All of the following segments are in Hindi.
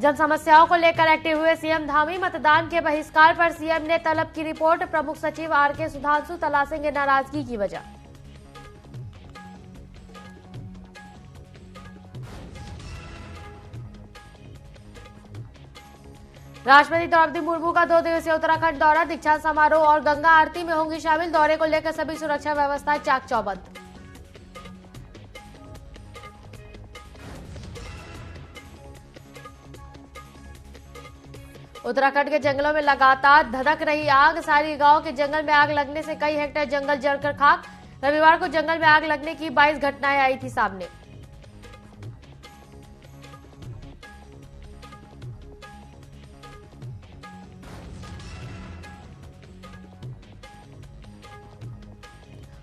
जन समस्याओं को लेकर एक्टिव हुए सीएम धामी। मतदान के बहिष्कार पर सीएम ने तलब की रिपोर्ट। प्रमुख सचिव आरके सुधांशु तलाशेंगे नाराजगी की वजह। राष्ट्रपति द्रौपदी मुर्मू का 2 दिवसीय उत्तराखंड दौरा। दीक्षांत समारोह और गंगा आरती में होंगी शामिल। दौरे को लेकर सभी सुरक्षा व्यवस्थाएं चाक चौबंद। उत्तराखंड के जंगलों में लगातार धधक रही आग। सारी गांव के जंगल में आग लगने से कई हेक्टेयर जंगल जलकर खाक। रविवार को जंगल में आग लगने की 22 घटनाएं आई थी सामने।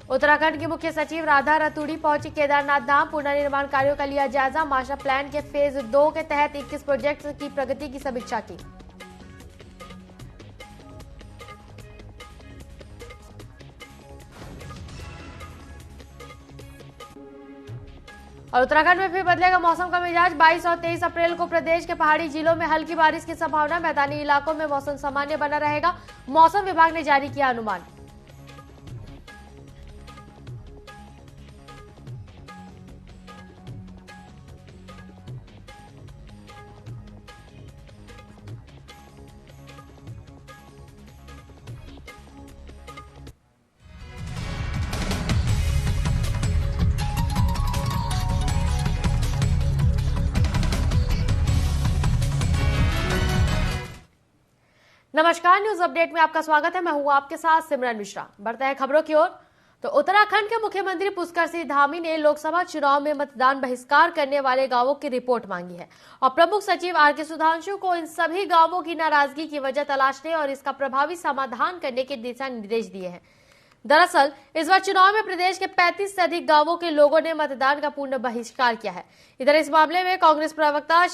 उत्तराखंड की मुख्य सचिव राधा रतूड़ी पहुंची केदारनाथ धाम। पुनर्निर्माण कार्यों का लिया जायजा। मास्टर प्लान के फेज 2 के तहत 21 प्रोजेक्ट की प्रगति की समीक्षा की। और उत्तराखंड में फिर बदलेगा मौसम का मिजाज। 22 और 23 अप्रैल को प्रदेश के पहाड़ी जिलों में हल्की बारिश की संभावना। मैदानी इलाकों में मौसम सामान्य बना रहेगा। मौसम विभाग ने जारी किया अनुमान। नमस्कार, न्यूज अपडेट में आपका स्वागत है। मैं हूं आपके साथ सिमरन मिश्रा। बढ़ते हैं खबरों की ओर। तो उत्तराखंड के मुख्यमंत्री पुष्कर सिंह धामी ने लोकसभा चुनाव में मतदान बहिष्कार करने वाले गांवों की रिपोर्ट मांगी है और प्रमुख सचिव आरके सुधांशु को इन सभी गांवों की नाराजगी की वजह तलाशने और इसका प्रभावी समाधान करने के दिशा निर्देश दिए हैं। दरअसल इस बार चुनाव में प्रदेश के 35 से अधिक गांवों के लोगों ने मतदान का पूर्ण बहिष्कार किया है। इधर इस मामले में कांग्रेस प्रवक्ता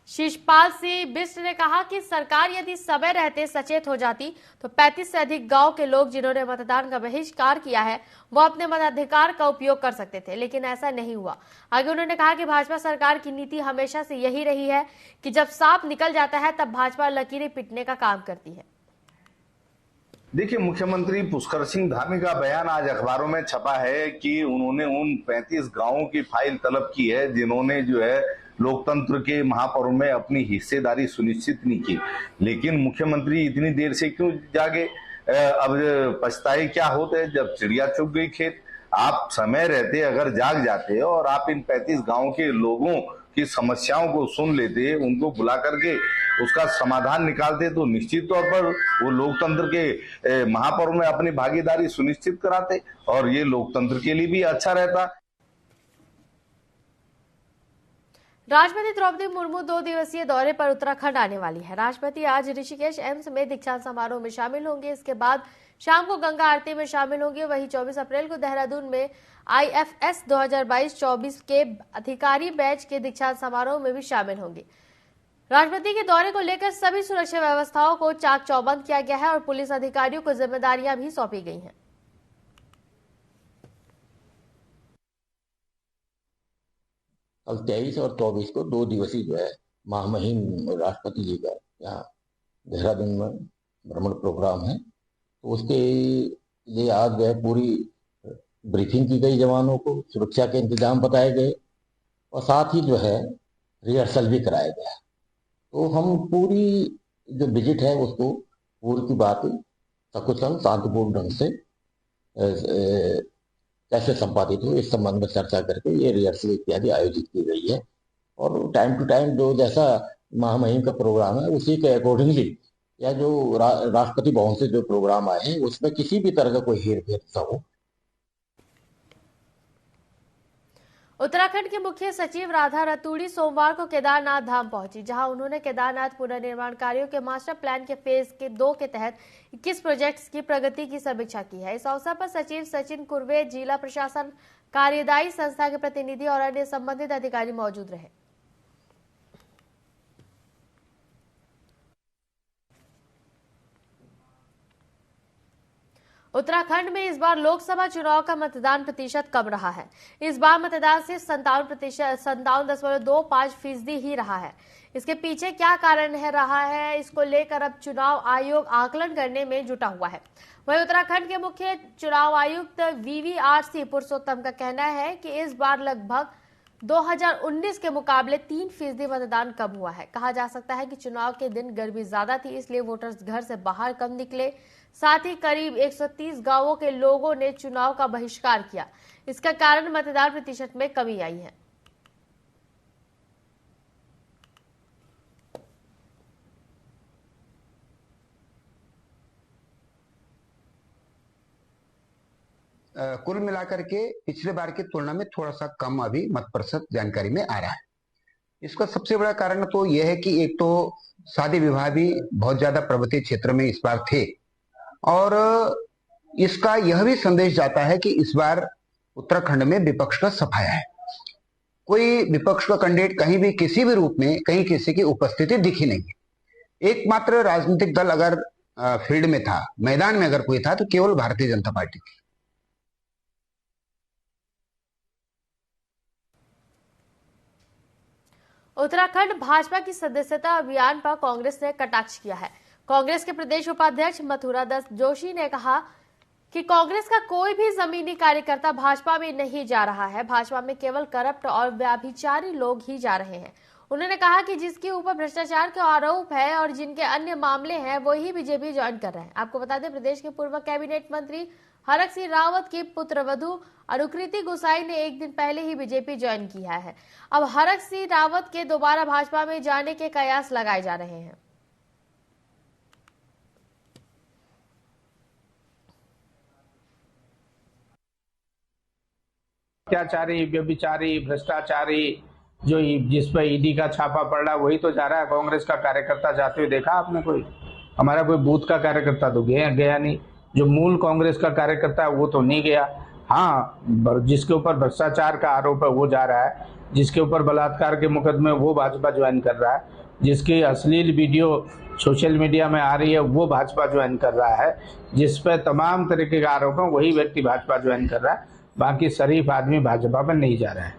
शीशपाल सिंह बिष्ट ने कहा कि सरकार यदि समय रहते सचेत हो जाती तो 35 से अधिक गांव के लोग जिन्होंने मतदान का बहिष्कार किया है वो अपने मताधिकार का उपयोग कर सकते थे, लेकिन ऐसा नहीं हुआ। आगे उन्होंने कहा कि भाजपा सरकार की नीति हमेशा से यही रही है कि जब सांप निकल जाता है तब भाजपा लकीरें पीटने का काम करती है। देखिए, मुख्यमंत्री पुष्कर सिंह धामी का बयान आज अखबारों में छपा है कि उन्होंने उन 35 गांवों की फाइल तलब की है जिन्होंने जो है लोकतंत्र के महापर्व में अपनी हिस्सेदारी सुनिश्चित नहीं की। लेकिन मुख्यमंत्री इतनी देर से क्यों जागे? अब पछताए क्या होते जब चिड़िया चुग गई खेत। आप समय रहते अगर जाग जाते और आप इन 35 गांवों के लोगों की समस्याओं को सुन लेते, उनको बुला करके उसका समाधान निकालते तो निश्चित तौर पर वो लोकतंत्र के महापर्व में अपनी भागीदारी सुनिश्चित कराते और ये लोकतंत्र के लिए भी अच्छा रहता। राष्ट्रपति द्रौपदी मुर्मू 2 दिवसीय दौरे पर उत्तराखंड आने वाली है। राष्ट्रपति आज ऋषिकेश एम्स में दीक्षांत समारोह में शामिल होंगे। इसके बाद शाम को गंगा आरती में शामिल होंगे। वहीं 24 अप्रैल को देहरादून में IFS 2022-24 के अधिकारी बैच के दीक्षांत समारोह में भी शामिल होंगे। राष्ट्रपति के दौरे को लेकर सभी सुरक्षा व्यवस्थाओं को चाक चौबंद किया गया है और पुलिस अधिकारियों को जिम्मेदारियां भी सौंपी गई हैं। कल 23 और 24 को 2 दिवसीय जो है महामहिम राष्ट्रपति जी का यहाँ देहरादून में भ्रमण प्रोग्राम है, तो उसके लिए आज जो है पूरी ब्रीफिंग की गई। जवानों को सुरक्षा के इंतजाम बताए गए और साथ ही जो है रिहर्सल भी कराया गया। तो हम पूरी जो विजिट है उसको पूरी की बात सकुशल शांतिपूर्ण ढंग से कैसे संपादित हो इस संबंध में चर्चा करके ये रिहर्सल इत्यादि आयोजित की गई है और टाइम टू टाइम जो जैसा महामहिम का प्रोग्राम है उसी के अकॉर्डिंगली या जो राष्ट्रपति भवन से जो प्रोग्राम आए हैं उसमें किसी भी तरह का कोई हेरफेर न हो। उत्तराखंड के मुख्य सचिव राधा रतूड़ी सोमवार को केदारनाथ धाम पहुंची, जहां उन्होंने केदारनाथ पुनर्निर्माण कार्यों के मास्टर प्लान के फेज 2 के तहत 21 प्रोजेक्ट्स की प्रगति की समीक्षा की है। इस अवसर पर सचिव सचिन कुर्वे, जिला प्रशासन, कार्यदायी संस्था के प्रतिनिधि और अन्य संबंधित अधिकारी मौजूद रहे। उत्तराखंड में इस बार लोकसभा चुनाव का मतदान प्रतिशत कम रहा है। इस बार मतदान सिर्फ 57.25% ही रहा है। इसके पीछे क्या कारण रहा है, इसको लेकर अब चुनाव आयोग आकलन करने में जुटा हुआ है। वहीं उत्तराखंड के मुख्य चुनाव आयुक्त VVRC पुरुषोत्तम का कहना है कि इस बार लगभग 2019 के मुकाबले 3% मतदान कम हुआ है। कहा जा सकता है कि चुनाव के दिन गर्मी ज्यादा थी, इसलिए वोटर्स घर से बाहर कम निकले। साथ ही करीब 130 गांवों के लोगों ने चुनाव का बहिष्कार किया। इसका कारण मतदान प्रतिशत में कमी आई है। कुल मिलाकर के पिछले बार की तुलना में थोड़ा सा कम अभी मत प्रतिशत जानकारी में आ रहा है। इसका सबसे बड़ा कारण तो यह है कि एक तो शादी विवाह भी बहुत ज्यादा पर्वतीय क्षेत्र में इस बार थे, और इसका यह भी संदेश जाता है कि इस बार उत्तराखंड में विपक्ष का सफाया है। कोई विपक्ष का कैंडिडेट कहीं भी किसी भी रूप में कहीं किसी की उपस्थिति दिखी नहीं है। एकमात्र राजनीतिक दल अगर फील्ड में था, मैदान में अगर कोई था, तो केवल भारतीय जनता पार्टी थी। उत्तराखंड भाजपा की सदस्यता अभियान पर कांग्रेस ने कटाक्ष किया है। कांग्रेस के प्रदेश उपाध्यक्ष मथुरा दास जोशी ने कहा कि कांग्रेस का कोई भी जमीनी कार्यकर्ता भाजपा में नहीं जा रहा है। भाजपा में केवल करप्ट और व्यभिचारी लोग ही जा रहे हैं। उन्होंने कहा कि जिसके ऊपर भ्रष्टाचार के आरोप है और जिनके अन्य मामले हैं, वही बीजेपी ज्वाइन कर रहे हैं। आपको बता दें, प्रदेश के पूर्व कैबिनेट मंत्री हरक सिंह रावत की पुत्रवधू अनुकृति गोसाई ने एक दिन पहले ही बीजेपी ज्वाइन किया है। अब हरक सिंह रावत के दोबारा भाजपा में जाने के कयास लगाए जा रहे हैं। अत्याचारी, व्यभिचारी, भ्रष्टाचारी जो जिस पर ईडी का छापा पड़ रहा है वही तो जा रहा है। कांग्रेस का कार्यकर्ता जाते हुए देखा आपने? कोई हमारा कोई बूथ का कार्यकर्ता तो गया नहीं। जो मूल कांग्रेस का कार्यकर्ता है वो तो नहीं गया। हाँ, जिसके ऊपर भ्रष्टाचार का आरोप है वो जा रहा है, जिसके ऊपर बलात्कार के मुकदमे वो भाजपा ज्वाइन कर रहा है, जिसकी अश्लील वीडियो सोशल मीडिया में आ रही है वो भाजपा ज्वाइन कर रहा है, जिस पर तमाम तरीके का आरोप है वही व्यक्ति भाजपा ज्वाइन कर रहा है। बाकी शरीफ आदमी भाजपा में नहीं जा रहा है।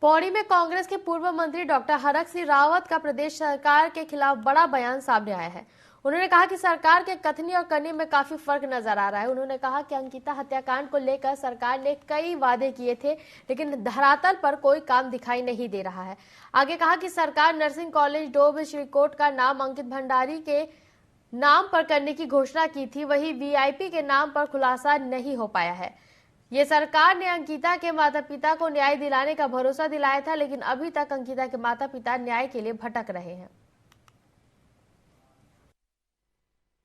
पौड़ी में कांग्रेस के पूर्व मंत्री डॉक्टर हरक सिंह रावत का प्रदेश सरकार के खिलाफ बड़ा बयान सामने आया है। उन्होंने कहा कि सरकार के कथनी और करनी में काफी फर्क नजर आ रहा है। उन्होंने कहा कि अंकिता हत्याकांड को लेकर सरकार ने कई वादे किए थे, लेकिन धरातल पर कोई काम दिखाई नहीं दे रहा है। आगे कहा कि सरकार नर्सिंग कॉलेज डोब श्रीकोट का नाम अंकित भंडारी के नाम पर करने की घोषणा की थी, वही वीआईपी के नाम पर खुलासा नहीं हो पाया है। ये सरकार ने अंकिता के माता पिता को न्याय दिलाने का भरोसा दिलाया था, लेकिन अभी तक अंकिता के माता पिता न्याय के लिए भटक रहे हैं।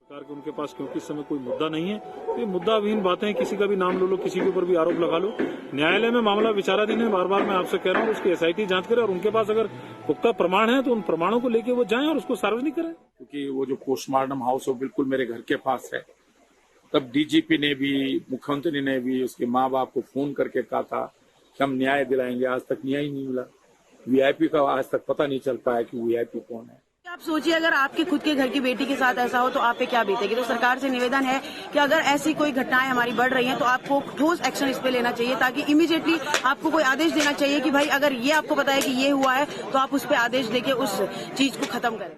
सरकार के उनके पास क्योंकि इस समय कोई मुद्दा नहीं है, तो ये मुद्दाविहीन बातें, किसी का भी नाम लो, किसी के ऊपर भी आरोप लगा लो। न्यायालय में मामला विचाराधीन है, बार बार मैं आपसे कह रहा हूँ उसकी SIT जांच करे और उनके पास अगर पुख्ता प्रमाण है तो उन प्रमाणों को लेके वो जाएं और उसको सार्वजनिक करें। क्योंकि वो जो पोस्टमार्टम हाउस है वो बिल्कुल मेरे घर के पास है। तब DGP ने भी, मुख्यमंत्री ने भी उसके माँ बाप को फोन करके कहा था कि हम न्याय दिलाएंगे। आज तक न्याय नहीं मिला। VIP का आज तक पता नहीं चल पाया कि VIP कौन है। आप सोचिए, अगर आपके खुद के घर की बेटी के साथ ऐसा हो तो आप पे क्या बीतेगी। तो सरकार से निवेदन है कि अगर ऐसी कोई घटनाएं हमारी बढ़ रही हैं तो आपको ठोस एक्शन इस पे लेना चाहिए, ताकि इमीडिएटली आपको कोई आदेश देना चाहिए कि भाई अगर ये आपको पता है कि ये हुआ है तो आप उस पे आदेश देके उस चीज को खत्म करें।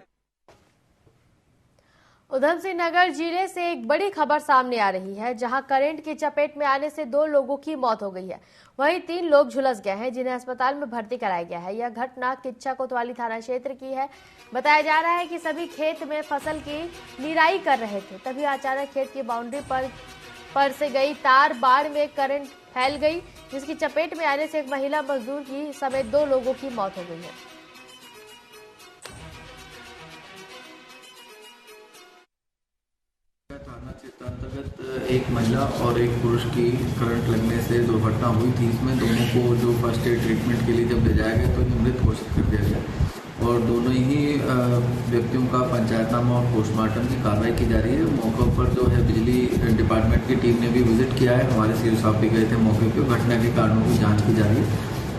उधम सिंह नगर जिले से एक बड़ी खबर सामने आ रही है, जहां करंट की चपेट में आने से 2 लोगों की मौत हो गई है। वहीं 3 लोग झुलस गए हैं, जिन्हें अस्पताल में भर्ती कराया गया है। यह घटना किच्चा कोतवाली थाना क्षेत्र की है। बताया जा रहा है कि सभी खेत में फसल की निराई कर रहे थे, तभी अचानक खेत की बाउंड्री पर से गई तार बाड़ में करंट फैल गई, जिसकी चपेट में आने से एक महिला मजदूर की समेत 2 लोगों की मौत हो गई है। थाना क्षेत्र अंतर्गत एक महिला और एक पुरुष की करंट लगने से दुर्घटना हुई थी। इसमें दोनों को जो फर्स्ट एड ट्रीटमेंट के लिए जब ले जाया गया तो मृत घोषित कर दिया गया और दोनों ही व्यक्तियों का पंचायतनामा और पोस्टमार्टम की कार्रवाई की जा रही है। मौके पर जो है बिजली डिपार्टमेंट की टीम ने भी विजिट किया है। हमारे CO साहब भी गए थे मौके पर। घटना के कारणों की जाँच की जा रही है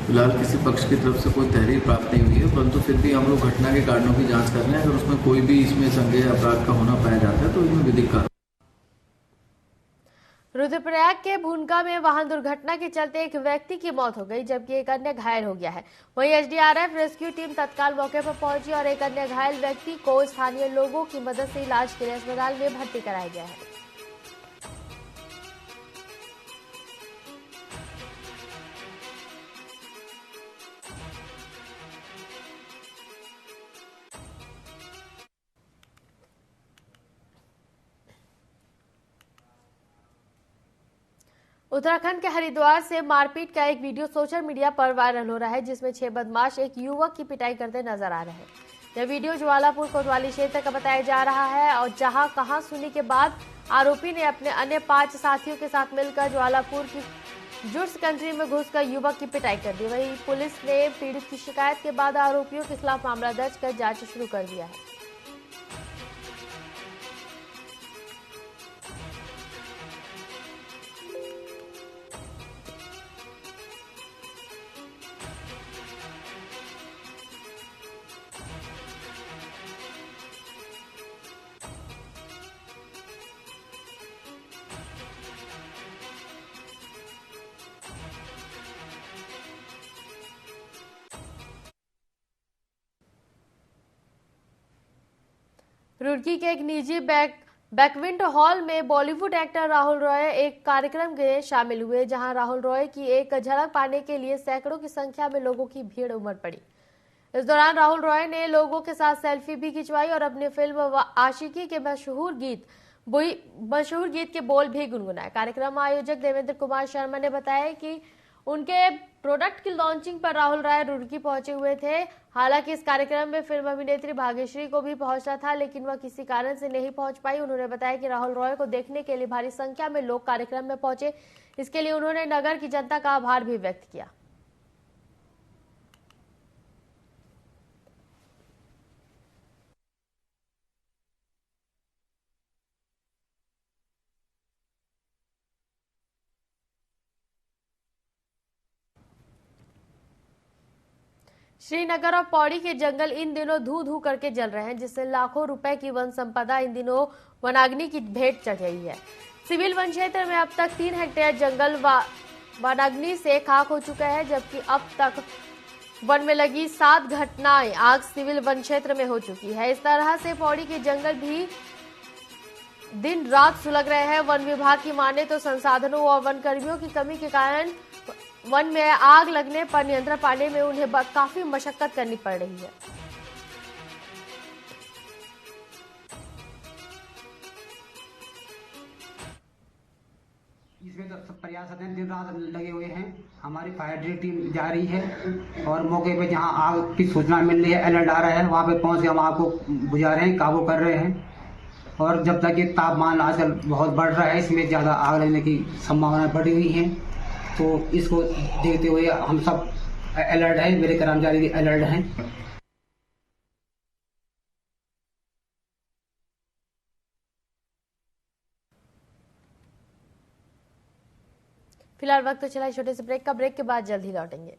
फिलहाल किसी पक्ष की तरफ से कोई तहरीर प्राप्त नहीं हुई है, परंतु फिर भी हम लोग घटना के कारणों की जांच कर रहे हैं। अगर उसमें कोई भी इसमें संज्ञेय अपराध का होना पाया जाता है तो इसमें विधिक कार्रवाई। रुद्रप्रयाग के भूनका में वाहन दुर्घटना के चलते एक व्यक्ति की मौत हो गई, जबकि एक अन्य घायल हो गया है। वहीं एसडीआरएफ रेस्क्यू टीम तत्काल मौके पर पहुंची और एक अन्य घायल व्यक्ति को स्थानीय लोगों की मदद से इलाज के लिए अस्पताल में भर्ती कराया गया है। उत्तराखंड के हरिद्वार से मारपीट का एक वीडियो सोशल मीडिया पर वायरल हो रहा है, जिसमें 6 बदमाश एक युवक की पिटाई करते नजर आ रहे हैं। यह वीडियो ज्वालापुर कोतवाली क्षेत्र का बताया जा रहा है और जहां कहासुनी के बाद आरोपी ने अपने अन्य 5 साथियों के साथ मिलकर ज्वालापुर की जुट्स कंट्री में घुसकर युवक की पिटाई कर दी। वहीं पुलिस ने पीड़ित की शिकायत के बाद आरोपियों के खिलाफ मामला दर्ज कर जांच शुरू कर दिया है। रुड़की के एक निजी बैकवेंट हॉल में बॉलीवुड एक्टर राहुल रॉय एक कार्यक्रम में शामिल हुए, जहां राहुल रॉय की एक झलक पाने के लिए सैकड़ों की संख्या में लोगों की भीड़ उमड़ पड़ी। इस दौरान राहुल रॉय ने लोगों के साथ सेल्फी भी खिंचवाई और अपनी फिल्म आशिकी के मशहूर गीत के बोल भी गुनगुनाए। कार्यक्रम आयोजक देवेंद्र कुमार शर्मा ने बताया कि उनके प्रोडक्ट की लॉन्चिंग पर राहुल रॉय रुड़की पहुंचे हुए थे। हालांकि इस कार्यक्रम में फिल्म अभिनेत्री भाग्यश्री को भी पहुंचना था, लेकिन वह किसी कारण से नहीं पहुंच पाई। उन्होंने बताया कि राहुल रॉय को देखने के लिए भारी संख्या में लोग कार्यक्रम में पहुंचे। इसके लिए उन्होंने नगर की जनता का आभार भी व्यक्त किया। श्रीनगर और पौड़ी के जंगल इन दिनों धू धू करके जल रहे हैं, जिससे लाखों रुपए की वन संपदा इन दिनों वनाग्नि की भेंट चढ़ रही है। सिविल वन क्षेत्र में अब तक 3 हेक्टेयर जंगल वनाग्नि से खाक हो चुका है, जबकि अब तक वन में लगी 7 घटनाएं आग सिविल वन क्षेत्र में हो चुकी है। इस तरह से पौड़ी के जंगल भी दिन रात सुलग रहे हैं। वन विभाग की माने तो संसाधनों और वन कर्मियों की कमी के कारण वन में आग लगने पर नियंत्रण पाने में उन्हें काफी मशक्कत करनी पड़ रही है। इसमें तो सब प्रयास दिन रात लगे हुए हैं। हमारी फायर ड्रिल टीम जा रही है और मौके पे जहां आग की सूचना मिल रही है, अलर्ट आ रहा है, वहां पे पहुंच के हम आग को बुझा रहे हैं, काबू कर रहे हैं। और जब तक ये तापमान आजकल बहुत बढ़ रहा है, इसमें ज्यादा आग लगने की संभावना बढ़ी हुई है, तो इसको देखते हुए हम सब अलर्ट हैं, मेरे कर्मचारी भी अलर्ट हैं। फिलहाल वक्त तो चला छोटे से ब्रेक का। ब्रेक के बाद जल्द ही लौटेंगे।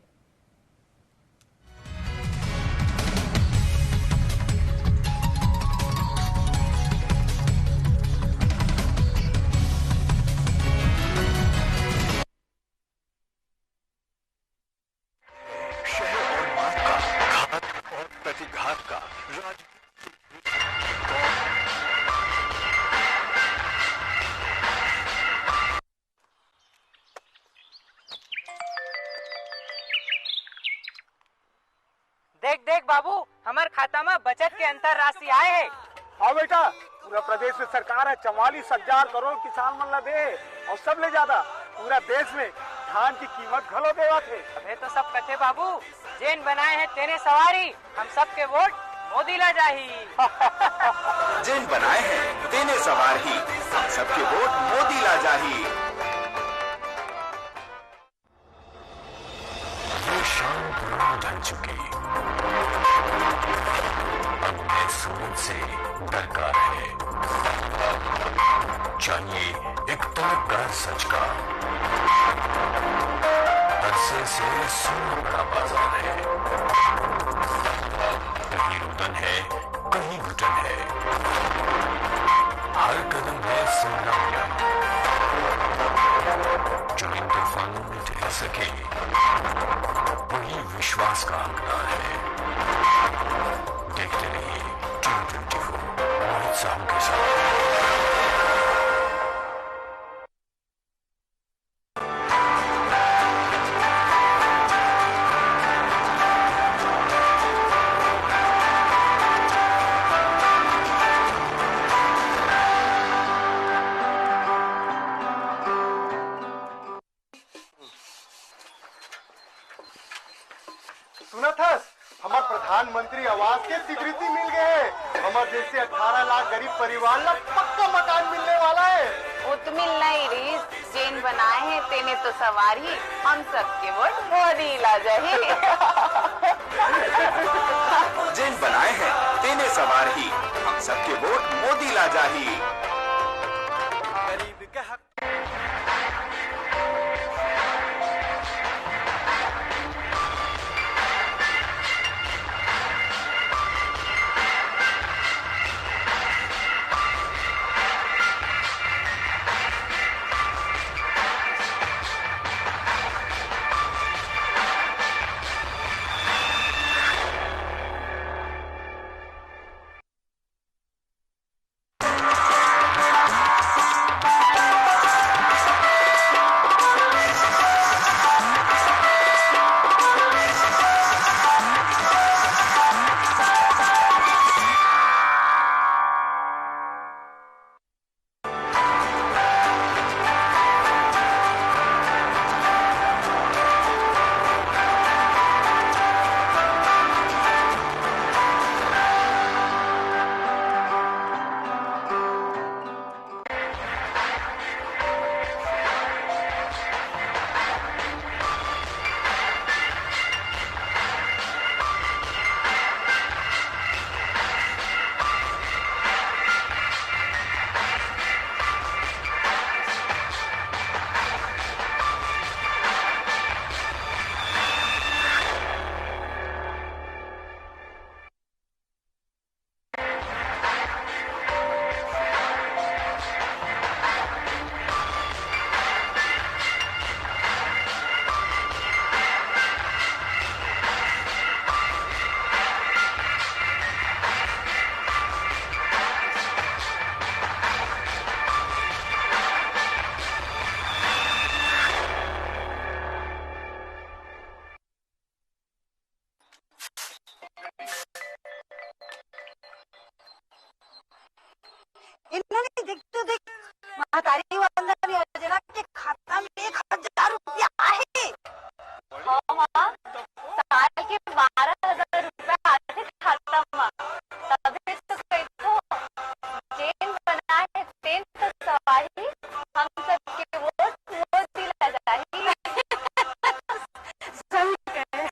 देख देख बाबू, हमारे खाता में बचत के अंतर राशि आए है। हाँ बेटा, पूरा प्रदेश में सरकार है 44,000 करोड़ किसान मन ला दे, और सब ले ज्यादा पूरा देश में धान की कीमत घलो देवा थे। अबे तो सब कथे बाबू, जेन बनाए हैं तेने सवारी, हम सब के वोट मोदी ला जाही। जेन बनाए हैं तेने सवारी, हम सब के वोट मोदी ला जाही। ये शाम ढल चुकी, अब मैं सूरज से डरकर है। जानिए एक तलबगार सच का, अरसे से सुनना बड़ा बाजार है। कहीं रुदन है, कहीं घुटन है, हर कदम है संग्राम। जो इन तूफानों में ठहर सके वही विश्वास का हकदार है। देखते रहिए June 24 मोहित साहू के साथ। सुना था हमारे प्रधानमंत्री आवास के स्वीकृति मिल गए। हमारे जैसे 18 लाख गरीब परिवार ला पक्का मकान मिलने वाला है। वो तो मिलना ही रीस, जेन बनाए हैं तेने तो सवारी, हम सबके वोट मोदी ला जाही। जेन बनाए हैं तेने सवार ही, हम सबके वोट मोदी ला जाही। गरीब के हक इन्होंने देख तो देख महतारी वंदन योजना के खाता में 1000 रुपया है। हाँ माँ, साल के 12,000 रुपया आते खाता में, तभी तो कहते जेन बना है तेन तो सवारी, हम सबके वोट मोदी ला जाही। सही कहे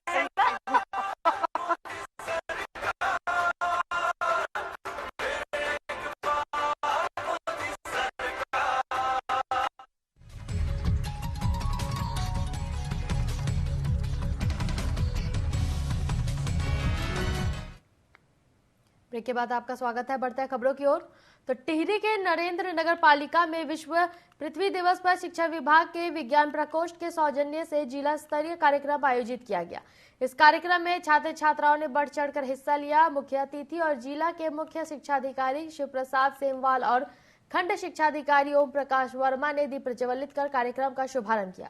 ब्रेक के बाद आपका स्वागत है। बढ़ते हैं खबरों की ओर। तो टिहरी के नरेंद्र नगर पालिका में विश्व पृथ्वी दिवस पर शिक्षा विभाग के विज्ञान प्रकोष्ठ के सौजन्य से जिला स्तरीय कार्यक्रम आयोजित किया गया। इस कार्यक्रम में छात्र छात्राओं ने बढ़ चढ़कर हिस्सा लिया। मुख्य अतिथि और जिला के मुख्य शिक्षा अधिकारी शिव प्रसाद सेमवाल और खंड शिक्षाधिकारी ओम प्रकाश वर्मा ने दीप प्रज्वलित कर कार्यक्रम का शुभारंभ किया।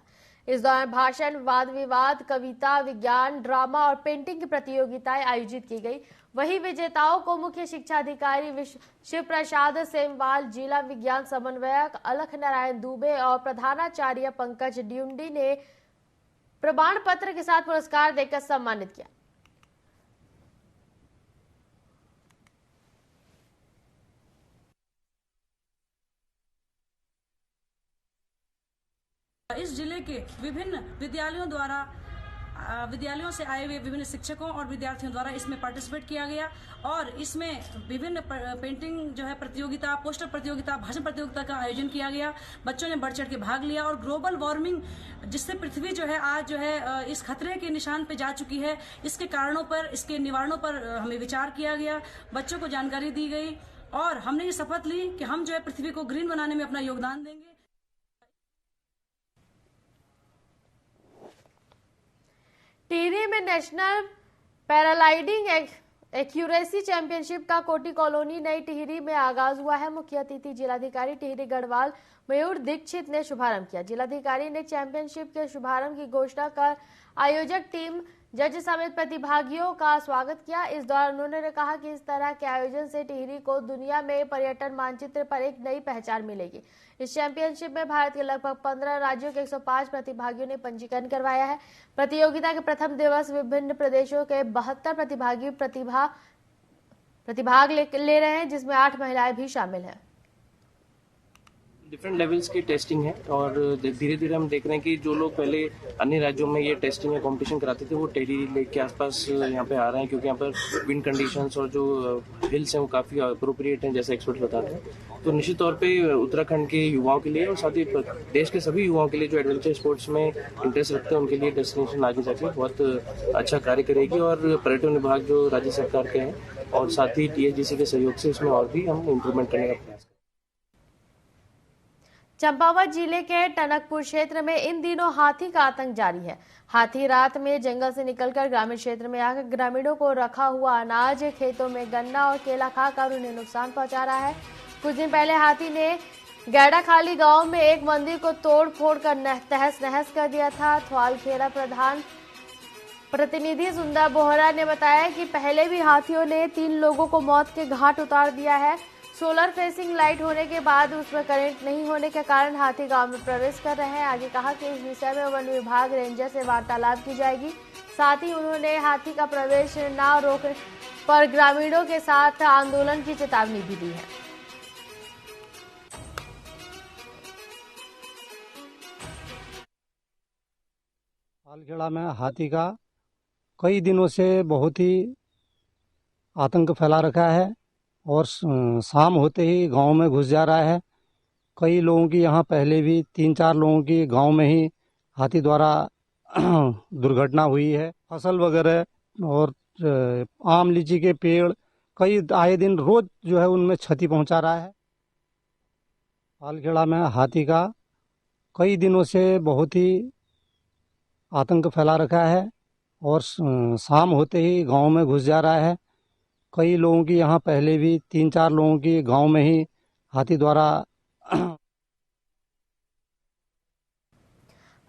इस दौरान भाषण, वाद विवाद, कविता, विज्ञान, ड्रामा और पेंटिंग की प्रतियोगिताएं आयोजित की गई। वहीं विजेताओं को मुख्य शिक्षा अधिकारी शिव प्रसाद सेमवाल, जिला विज्ञान समन्वयक अलख नारायण दुबे और प्रधानाचार्य पंकज ड्यूंडी ने प्रमाण पत्र के साथ पुरस्कार देकर सम्मानित किया। इस जिले के विभिन्न विद्यालयों द्वारा विद्यालयों से आए हुए विभिन्न शिक्षकों और विद्यार्थियों द्वारा इसमें पार्टिसिपेट किया गया और इसमें विभिन्न पेंटिंग जो है प्रतियोगिता, पोस्टर प्रतियोगिता, भाषण प्रतियोगिता का आयोजन किया गया। बच्चों ने बढ़ चढ़ के भाग लिया और ग्लोबल वार्मिंग जिससे पृथ्वी जो है आज जो है इस खतरे के निशान पे जा चुकी है, इसके कारणों पर, इसके निवारणों पर हमें विचार किया गया, बच्चों को जानकारी दी गई और हमने ये शपथ ली कि हम जो है पृथ्वी को ग्रीन बनाने में अपना योगदान देंगे। टिहरी में नेशनल पैराग्लाइडिंग एक्यूरेसी चैंपियनशिप का कोटी कॉलोनी नई टिहरी में आगाज हुआ है। मुख्य अतिथि जिलाधिकारी टिहरी गढ़वाल मयूर दीक्षित ने शुभारंभ किया। जिलाधिकारी ने चैंपियनशिप के शुभारंभ की घोषणा कर आयोजक टीम, जज समेत प्रतिभागियों का स्वागत किया। इस दौरान उन्होंने कहा कि इस तरह के आयोजन से टिहरी को दुनिया में पर्यटन मानचित्र पर एक नई पहचान मिलेगी। इस चैंपियनशिप में भारत के लगभग 15 राज्यों के 105 प्रतिभागियों ने पंजीकरण करवाया है। प्रतियोगिता के प्रथम दिवस विभिन्न प्रदेशों के 72 प्रतिभागी प्रतिभाग ले रहे हैं, जिसमें 8 महिलाएं भी शामिल हैं। डिफरेंट लेवल्स की टेस्टिंग है और धीरे धीरे हम देख रहे हैं कि जो लोग पहले अन्य राज्यों में ये टेस्टिंग या कंपटीशन कराते थे वो टिहरी लेक के आसपास यहाँ पे आ रहे हैं, क्योंकि यहाँ पर विंड कंडीशंस और जो हिल्स हैं वो काफ़ी अप्रोप्रिएट हैं, जैसे एक्सपर्ट बताते हैं। तो निश्चित तौर पे उत्तराखंड के युवाओं के लिए और साथ ही देश के सभी युवाओं के लिए जो एडवेंचर स्पोर्ट्स में इंटरेस्ट रखते हैं उनके लिए डेस्टिनेशन आगे जाके बहुत अच्छा कार्य करेगी। और पर्यटन विभाग जो राज्य सरकार के हैं और साथ ही THDC के सहयोग से इसमें और भी हम इम्प्रूवमेंट करने का प्रयास। चंपावत जिले के टनकपुर क्षेत्र में इन दिनों हाथी का आतंक जारी है। हाथी रात में जंगल से निकलकर ग्रामीण क्षेत्र में आकर ग्रामीणों को रखा हुआ अनाज, खेतों में गन्ना और केला खाकर उन्हें नुकसान पहुंचा रहा है। कुछ दिन पहले हाथी ने गैडाखाली गांव में एक मंदिर को तोड़ फोड़ कर तहस नहस कर दिया था। थवालखेड़ा प्रधान प्रतिनिधि सुंदर बोहरा ने बताया कि पहले भी हाथियों ने 3 लोगों को मौत के घाट उतार दिया है। सोलर फेसिंग लाइट होने के बाद उसमें करंट नहीं होने के कारण हाथी गांव में प्रवेश कर रहे हैं। आगे कहा कि इस विषय में वन विभाग रेंजर से वार्तालाप की जाएगी। साथ ही उन्होंने हाथी का प्रवेश न रोकने पर ग्रामीणों के साथ आंदोलन की चेतावनी भी दी है। थवालखेड़ा में हाथी का कई दिनों से बहुत ही आतंक फैला रखा है और शाम होते ही गांव में घुस जा रहा है। कई लोगों की यहाँ पहले भी 3-4 लोगों की गांव में ही हाथी द्वारा दुर्घटना हुई है। फसल वगैरह और आम लीची के पेड़ कई आए दिन रोज जो है उनमें क्षति पहुंचा रहा है। थवालखेड़ा में हाथी का कई दिनों से बहुत ही आतंक फैला रखा है और शाम होते ही गांव में घुस जा रहा है। कई लोगों की यहाँ पहले भी 3-4 लोगों की गांव में ही हाथी द्वारा।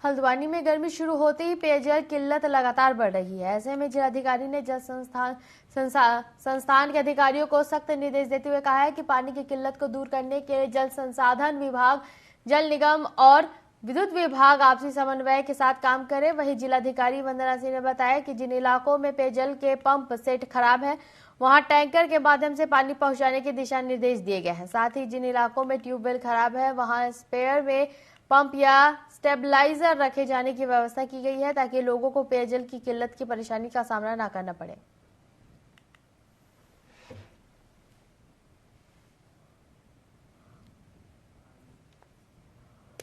हल्द्वानी में गर्मी शुरू होते ही पेयजल किल्लत लगातार बढ़ रही है। ऐसे में जिलाधिकारी ने जल संस्थान के अधिकारियों को सख्त निर्देश देते हुए कहा है कि पानी की किल्लत को दूर करने के लिए जल संसाधन विभाग, जल निगम और विद्युत विभाग आपसी समन्वय के साथ काम करे। वहीं जिलाधिकारी वंदना सिंह ने बताया कि जिन इलाकों में पेयजल के पंप सेट खराब है वहां टैंकर के माध्यम से पानी पहुंचाने के दिशा निर्देश दिए गए हैं। साथ ही जिन इलाकों में ट्यूबवेल खराब है वहां स्पेयर में पंप या स्टेबलाइजर रखे जाने की व्यवस्था की गई है, ताकि लोगों को पेयजल की किल्लत की परेशानी का सामना न करना पड़े।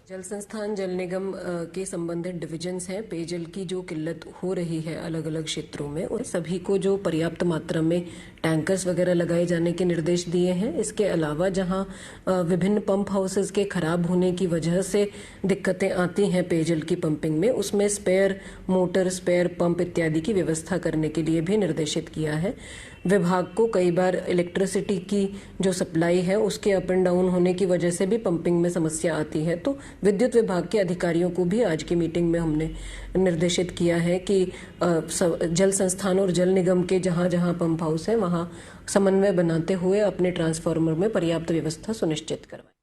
जल संस्थान, जल निगम के संबंधित डिविजन्स हैं। पेयजल की जो किल्लत हो रही है अलग अलग क्षेत्रों में, उन सभी को जो पर्याप्त मात्रा में टैंकर्स वगैरह लगाए जाने के निर्देश दिए हैं। इसके अलावा जहां विभिन्न पंप हाउसेज के खराब होने की वजह से दिक्कतें आती हैं पेयजल की पंपिंग में, उसमें स्पेयर मोटर, स्पेयर पंप इत्यादि की व्यवस्था करने के लिए भी निर्देशित किया है। विभाग को कई बार इलेक्ट्रिसिटी की जो सप्लाई है उसके अप एंड डाउन होने की वजह से भी पंपिंग में समस्या आती है, तो विद्युत विभाग के अधिकारियों को भी आज की मीटिंग में हमने निर्देशित किया है कि जल संस्थान और जल निगम के जहां जहां पंप हाउस है वहां समन्वय बनाते हुए अपने ट्रांसफार्मर में पर्याप्त व्यवस्था सुनिश्चित करवाएं।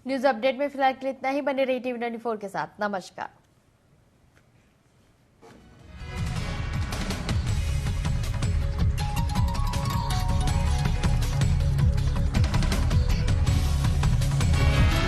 न्यूज अपडेट में फिलहाल इतना ही। बने रहिए TV 94 के साथ। नमस्कार।